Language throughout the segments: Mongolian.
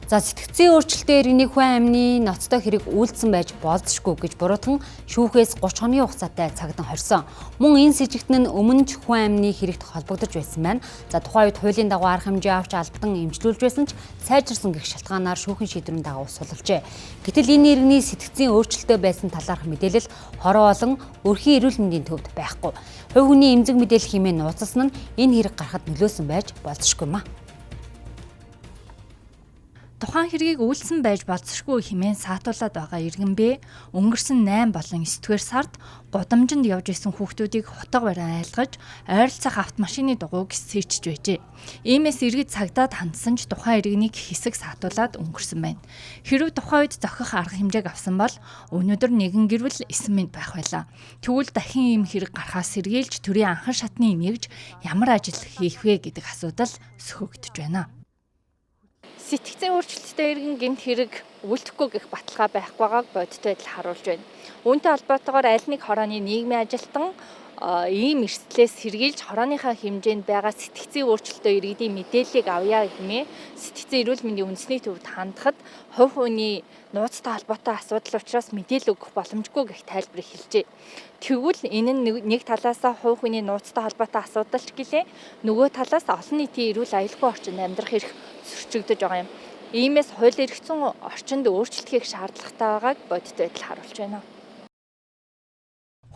За сэтгцийн өөрчлөлтөөр иргэний хүн амны ноцтой хэрэг үйлдсэн байж болзошгүй гэж буруутан шүүхээс 30 хоногийн хугацаатай цагдан хорьсон. Мөн энэ с ิจ гтэн нь өмнө ч хүн амны хэрэгт холбогдож байсан байна. За тухайн үед хуулийн дагуу арга хэмжээ авч албатан эмчилүүлж байсан ч сайжирсан гэх шалтгаанаар шүүхийн шийдвэрийн дагуу сулжээ. Гэтэл энэ иргэний сэтгцийн өөрчлөлтөө байсан талаарх мэдээлэл хороо болон өрхийн эрүүл мэндийн төвд байхгүй. Хувь хүний эмзэг мэдээлэл хэмээн нууцласан нь энэ хэрэг гарахад нөлөөсөн байж болзошгүй маа. Тухайн хэргийг үйлсэн байж болзошгүй хэмээн саатуулаад байгаа иргэн бэ өнгөрсөн 8 болон 9-р сард гудамжинд явж исэн хүүхдүүдийг хутга бариан айлгаж ойролцоох автомашины дугуйг сэрчиж байжээ. Иймээс иргэд цагдаад хандсан ч тухайн иргэнийг хэсэг саатуулаад өнгөрсөн байна. Хэрвээ тухайн үед зохих арга хэмжээг авсан бол өнөөдөр нэгэн гэрвэл 9 минут байх байлаа. Тэгвэл дахин ийм хэрэг гарахаас сэргийлж төрийн анхан шатны нэгж ямар ажил хийх вэ гэдэг асуудал сөхөгдөж байна. Сэтгцийн өөрчлөлттэй иргэн гэмт хэрэг үлдэхгүй гэх баталгаа байхгүй байгааг бодиттой адил харуулж байна. Үүнтэй холбоотойгоор аль нэг хорооны нийгмийн ажилтан ийм эрсдлээс сэргийлж хорооныхаа хэмжээнд байгаа сэтгцийн өөрчлөлтөө иргэдийн мэдээллийг авъя хэмээн сэтгцийн эрүүл мэндийн үндэсний төвд хандахад хувь хүний нууцтай холбоотой асуудал учраас мэдээлэл өгөх боломжгүй гэх тайлбарыг хэлжээ. Тэгвэл энэ нь нэг талаас хувь хүний нууцтай холбоотой асуудал ч гэлээ нөгөө талаас олон нийтийн эрүүл аюулгүй орчинд амьдрах эрх зөрчигдөж байгаа юм. Иймээс хууль эрх зүйн орчинд өөрчлөлт хийх шаардлагатай байгааг бодиттой адил харуулж байна.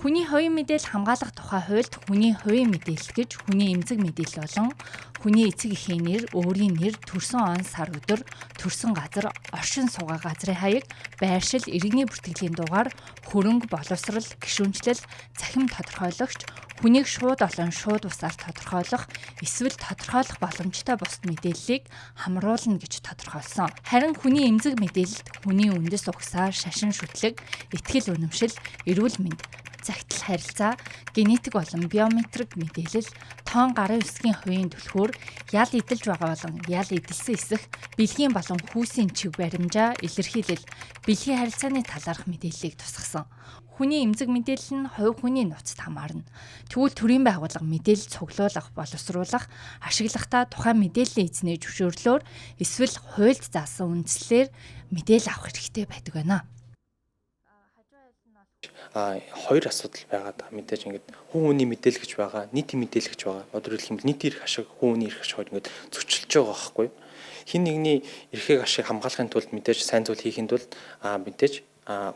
Хүний хувийн мэдээлэл хамгаалах тухай хуульд хүний хувийн мэдээлэл гэж хүний эмзэг мэдээлэл болон хүний эцэг эхийн нэр, өөрийн нэр, төрсөн он, сар өдөр, төрсөн газар, оршин суугаа газрын хаяг, байршил, иргэний бүртгэлийн дугаар, хөрөнгө боловсрал, гишүүнчлэл, захим тодорхойлогч, хүнийг шууд болон шууд бусаар тодорхойлох, эсвэл тодорхойлох боломжтой бусад мэдээллийг хамруулна гэж тодорхойлсон. Харин хүний эмзэг мэдээлэлд хүний үндэс угсаа, шашин шүтлэг, итгэл үнэмшил, эрүүл мэнд, загтал харилцаа, генетик болон биометрик мэдээлэл, тоон гарын үсгийн хувийн түлхүүр, ял эдэлж байгаа болон ял эдэлсэн эсэх, бэлгийн болон хүүсийн чиг баримжаа, илэрхийлэл, бэлгийн харилцааны талаарх мэдээллийг тусгасан. Хүний эмзэг мэдээлэл нь хувь хүний нууцад хамаарна. Тэгвэл төрийн байгууллага мэдээлэл цуглуулах, боловсруулах, ашиглахдаа тухайн мэдээллийн эзний зөвшөөрлөөр эсвэл хуульд заасан үндслээр мэдээлэл авах хэрэгтэй байдаг байна. Хоёр асуудал байгаа. Мэдээж ингээд хүн хүний мэдээлэл гэж байгаа, нийтийн мэдээлэл гэж байгаа. Одоор хэлэх юм бол нийтийн эрх ашиг, хүн хүний эрх ашиг хоёр ингээд зөрчилж байгаа байхгүй юу? Хин нэгний эрхийг ашиг хамгаалахын тулд мэдээж сайн зүйл хийхин тулд мэдээж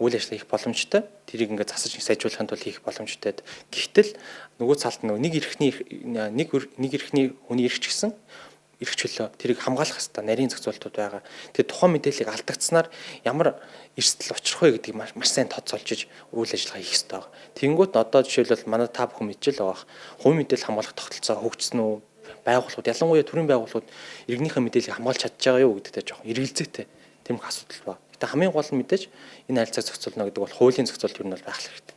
үйл ажиллагаа хийх боломжтой. Тэрийг ингээд засаж сайжруулахын тулд хийх боломжтой. Гэхдээ нөгөө цалт нэг эрхний хүний эрх ч гэсэн эрх чөлөө тэрийг хамгаалах хэрэгтэй нарийн зохицуултууд байгаа. Тэгээд тухайн мэдээллийг алдагдсанаар ямар эрсдэл учрах вэ гэдгийг маш сайн тодорхойлж үйл ажиллагаа хийх хэрэгтэй байна. Тэнгүүт одоо жишээлбэл манай та бүхэн мэдчихэл байгаа. Хувийн мэдээлэл хамгаалах тогтолцоо хөгжсөн үү? Байгууллагууд ялангуяа төрийн байгууллагууд иргэнийхээ мэдээллийг хамгаалж чадж байгаа юу гэдэгтэй жоохон эргэлзээтэй тийм их асуудал байна. Гэтэ хамгийн гол нь мэдээж энэ харилцааг зохицуулна гэдэг бол хуулийн зохицуулт юу нь бол байх хэрэгтэй.